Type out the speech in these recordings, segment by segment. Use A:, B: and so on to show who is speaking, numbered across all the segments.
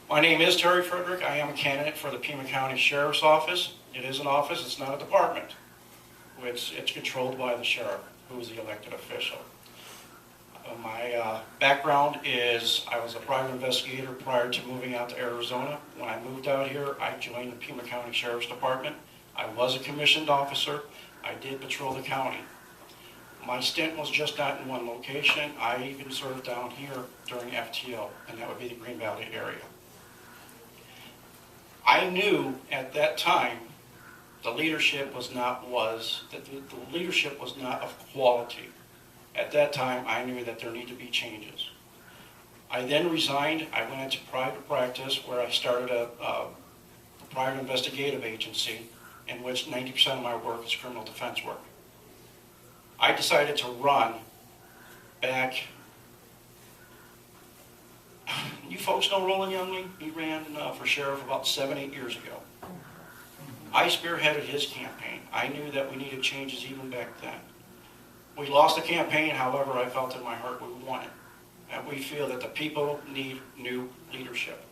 A: My name is Terry Frederick. I am a candidate for the Pima County Sheriff's Office. It is an office, it's not a department. It's controlled by the sheriff, who is the elected official. My background is I was a private investigator prior to moving out to Arizona. When I moved out here, I joined the Pima County Sheriff's Department. I was a commissioned officer. I did patrol the county. My stint was just not in one location. I even served down here during FTO, and that would be the Green Valley area. I knew at that time the leadership was not of quality. At that time, I knew that there needed to be changes. I then resigned. I went into private practice where I started a private investigative agency in which 90% of my work is criminal defense work. I decided to run back. You folks know Roland Youngling? He ran for sheriff about 7-8 years ago. I spearheaded his campaign. I knew that we needed changes even back then. We lost the campaign, however, I felt in my heart we won it. And we feel that the people need new leadership.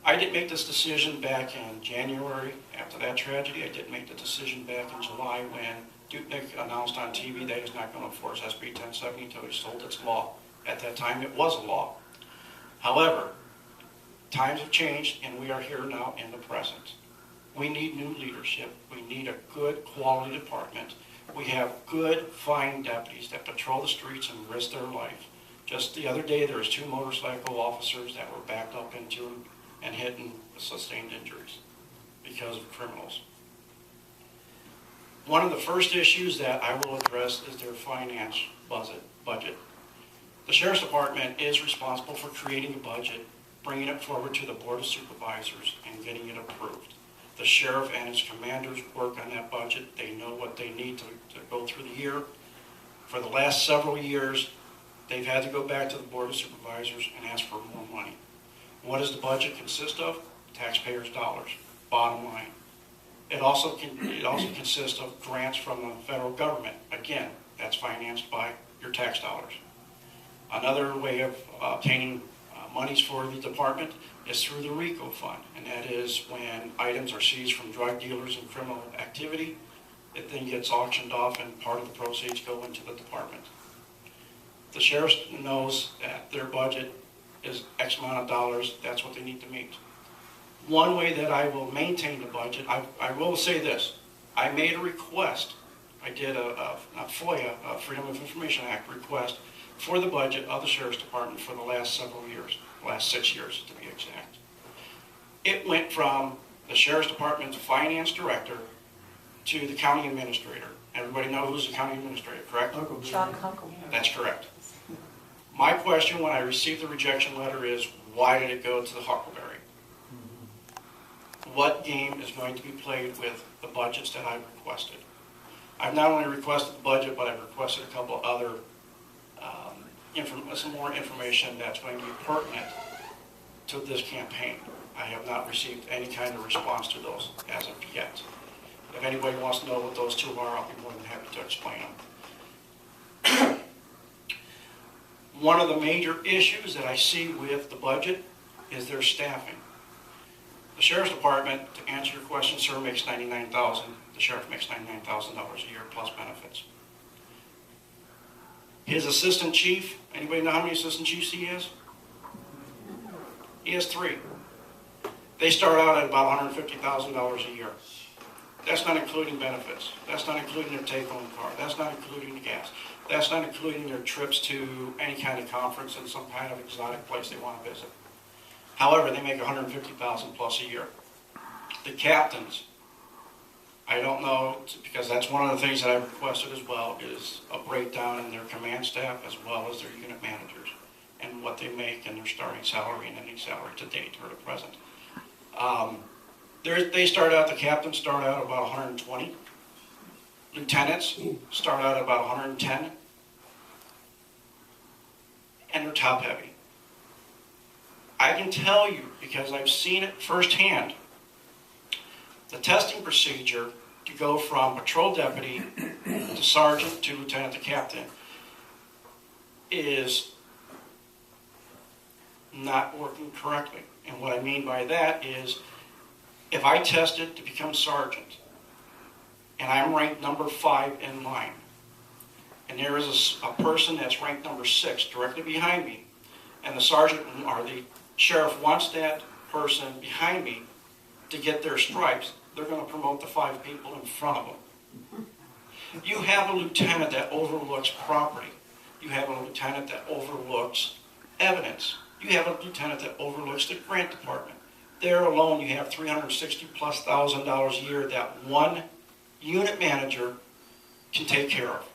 A: I didn't make this decision back in January after that tragedy. I didn't make the decision back in July when Dupnik announced on TV that he's not going to enforce SB 1070 until he's told it's law. At that time, it was a law. However, times have changed, and we are here now in the present. We need new leadership. We need a good quality department. We have good, fine deputies that patrol the streets and risk their life. Just the other day, there was 2 motorcycle officers that were backed up into and hit and sustained injuries because of criminals. One of the first issues that I will address is their finance budget. The Sheriff's Department is responsible for creating a budget, bringing it forward to the Board of Supervisors, and getting it approved. The sheriff and his commanders work on that budget. They know what they need to go through the year. For the last several years, they've had to go back to the Board of Supervisors and ask for more money. What does the budget consist of? Taxpayers' dollars, bottom line. It also consists of grants from the federal government. Again, that's financed by your tax dollars. Another way of obtaining monies for the department is through the RICO fund, and that is when items are seized from drug dealers and criminal activity, it then gets auctioned off and part of the proceeds go into the department. The sheriff knows that their budget is X amount of dollars, that's what they need to meet. One way that I will maintain the budget, I will say this, I made a request, I did a FOIA, a Freedom of Information Act request for the budget of the Sheriff's Department for the last several years, last 6 years to be exact. It went from the Sheriff's Department's finance director to the county administrator. Everybody know who's the county administrator, correct?
B: Chuck Huckle.
A: That's correct. My question when I received the rejection letter is, why did it go to the Huckleberry? What game is going to be played with the budgets that I've requested? I've not only requested the budget, but I've requested a couple of other some more information that's going to be pertinent to this campaign. I have not received any kind of response to those as of yet. If anybody wants to know what those 2 are, I'll be more than happy to explain them. One of the major issues that I see with the budget is their staffing. The Sheriff's Department, to answer your question, sir, makes $99,000. The sheriff makes $99,000 a year plus benefits. His assistant chief, anybody know how many assistant chiefs he has? He has 3. They start out at about $150,000 a year. That's not including benefits. That's not including their take-home car. That's not including the gas. That's not including their trips to any kind of conference in some kind of exotic place they want to visit. However, they make $150,000 plus a year. The captains, I don't know, because that's one of the things that I've requested as well, is a breakdown in their command staff as well as their unit managers and what they make and their starting salary and ending salary to date or to present. The captains start out about 120. Lieutenants start out about 110. And they're top heavy. I can tell you, because I've seen it firsthand, the testing procedure to go from patrol deputy to sergeant to lieutenant to captain is not working correctly. And what I mean by that is, if I tested to become sergeant, and I'm ranked number 5 in line, and there is a person that's ranked number 6 directly behind me, and the sergeant or the sheriff wants that person behind me to get their stripes, they're going to promote the 5 people in front of them. You have a lieutenant that overlooks property. You have a lieutenant that overlooks evidence. You have a lieutenant that overlooks the grant department. There alone, you have $360,000+ a year that one unit manager can take care of.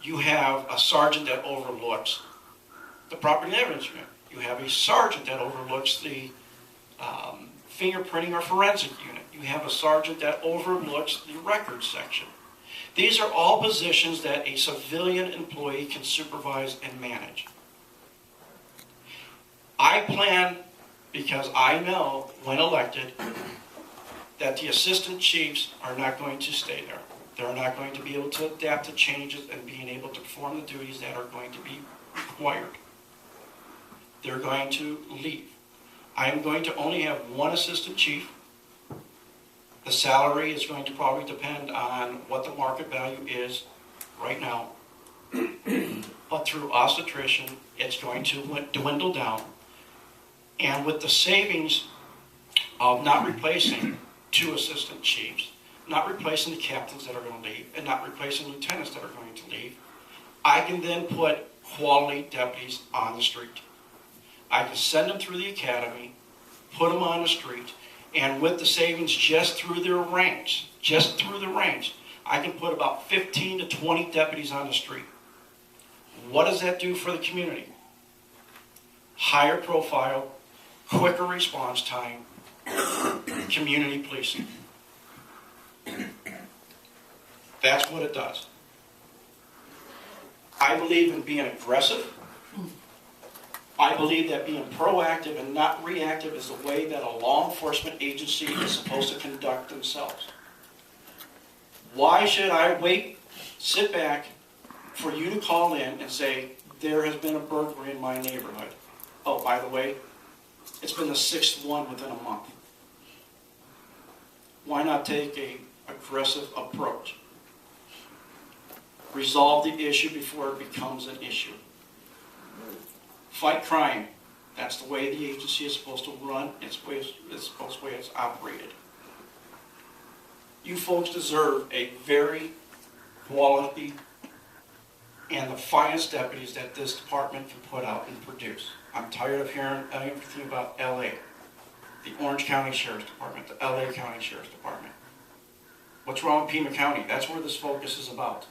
A: You have a sergeant that overlooks the property and evidence unit. You have a sergeant that overlooks the fingerprinting or forensic unit. You have a sergeant that overlooks the records section. These are all positions that a civilian employee can supervise and manage. I plan, because I know when elected, that the assistant chiefs are not going to stay there. They're not going to be able to adapt to changes and being able to perform the duties that are going to be required. They're going to leave. I am going to only have one assistant chief. The salary is going to probably depend on what the market value is right now. But through attrition, it's going to dwindle down. And with the savings of not replacing 2 assistant chiefs, not replacing the captains that are going to leave, and not replacing lieutenants that are going to leave, I can then put quality deputies on the street. I can send them through the academy, put them on the street, and with the savings just through their ranks, I can put about 15 to 20 deputies on the street. What does that do for the community? Higher profile, quicker response time, community policing. That's what it does. I believe in being aggressive. I believe that being proactive and not reactive is the way that a law enforcement agency is supposed to conduct themselves. Why should I wait, sit back, for you to call in and say, there has been a burglary in my neighborhood? Oh, by the way, it's been the 6th one within a month. Why not take an aggressive approach? Resolve the issue before it becomes an issue. Fight crime. That's the way the agency is supposed to run. It's the way it's operated. You folks deserve a very quality and the finest deputies that this department can put out and produce. I'm tired of hearing everything about LA, the Orange County Sheriff's Department, the LA County Sheriff's Department. What's wrong with Pima County? That's where this focus is about.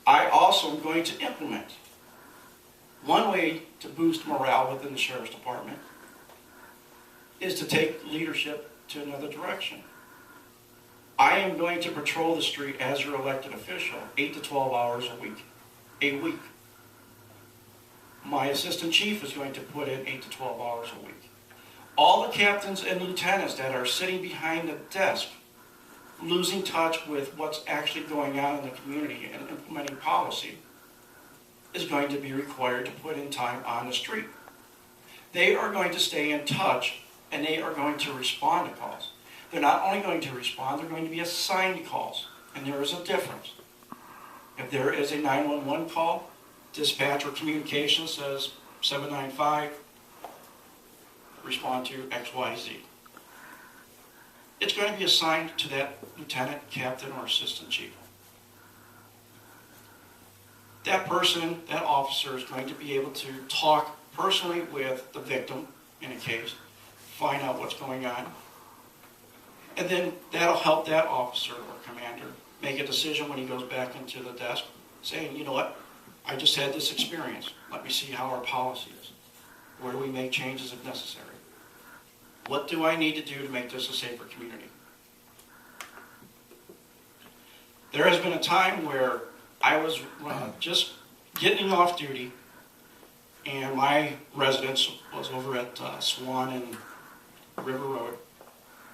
A: I also am going to implement one way to boost morale within the Sheriff's Department is to take leadership to another direction. I am going to patrol the street as your elected official 8 to 12 hours a week. My assistant chief is going to put in 8 to 12 hours a week. All the captains and lieutenants that are sitting behind the desk, losing touch with what's actually going on in the community and implementing policy, is going to be required to put in time on the street. They are going to stay in touch and they are going to respond to calls. They're not only going to respond, they're going to be assigned calls. And there is a difference. If there is a 911 call, dispatch or communication says 795, respond to XYZ. It's going to be assigned to that lieutenant, captain, or assistant chief. That person, that officer, is going to be able to talk personally with the victim in a case, find out what's going on, and then that'll help that officer or commander make a decision when he goes back into the desk, saying, you know what, I just had this experience. Let me see how our policy is. Where do we make changes if necessary? What do I need to do to make this a safer community? There has been a time where I was just getting off duty, and my residence was over at Swan and River Road.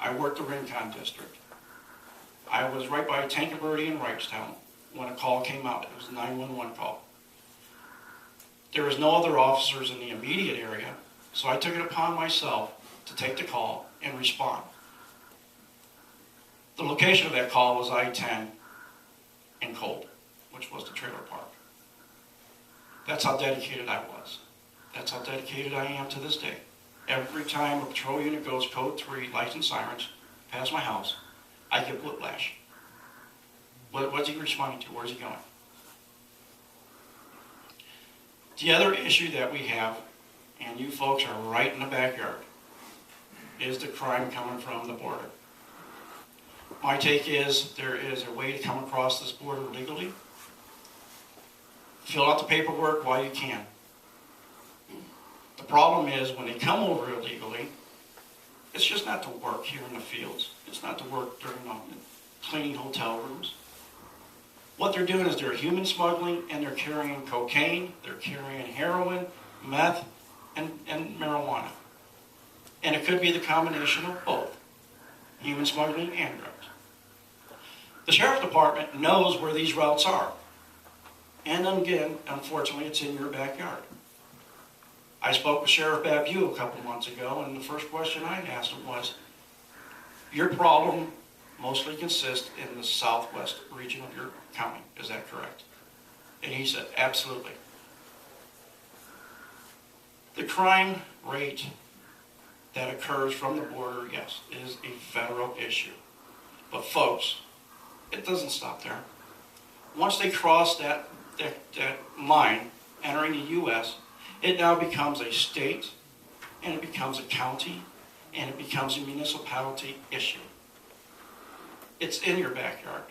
A: I worked the Rincon district. I was right by Tankerverde and Wrightstown when a call came out. It was a 911 call. There was no other officers in the immediate area, so I took it upon myself to take the call and respond. The location of that call was I-10 in Cold, which was the trailer park. That's how dedicated I was. That's how dedicated I am to this day. Every time a patrol unit goes code 3, lights and sirens, past my house, I get whiplash. What's he responding to? Where's he going? The other issue that we have, and you folks are right in the backyard, is the crime coming from the border. My take is there is a way to come across this border legally. Fill out the paperwork while you can. The problem is when they come over illegally, it's just not to work here in the fields. It's not to work during cleaning hotel rooms. What they're doing is they're human smuggling, and they're carrying cocaine, they're carrying heroin, meth, and marijuana. And it could be the combination of both, human smuggling and drugs. The Sheriff's Department knows where these routes are. And again, unfortunately, it's in your backyard. I spoke with Sheriff Babu a couple months ago, and the first question I asked him was, your problem mostly consists in the southwest region of your county, is that correct? And he said, absolutely. The crime rate that occurs from the border, yes, is a federal issue. But folks, it doesn't stop there. Once they cross that line entering the U.S., it now becomes a state, and it becomes a county, and it becomes a municipality issue. It's in your backyard.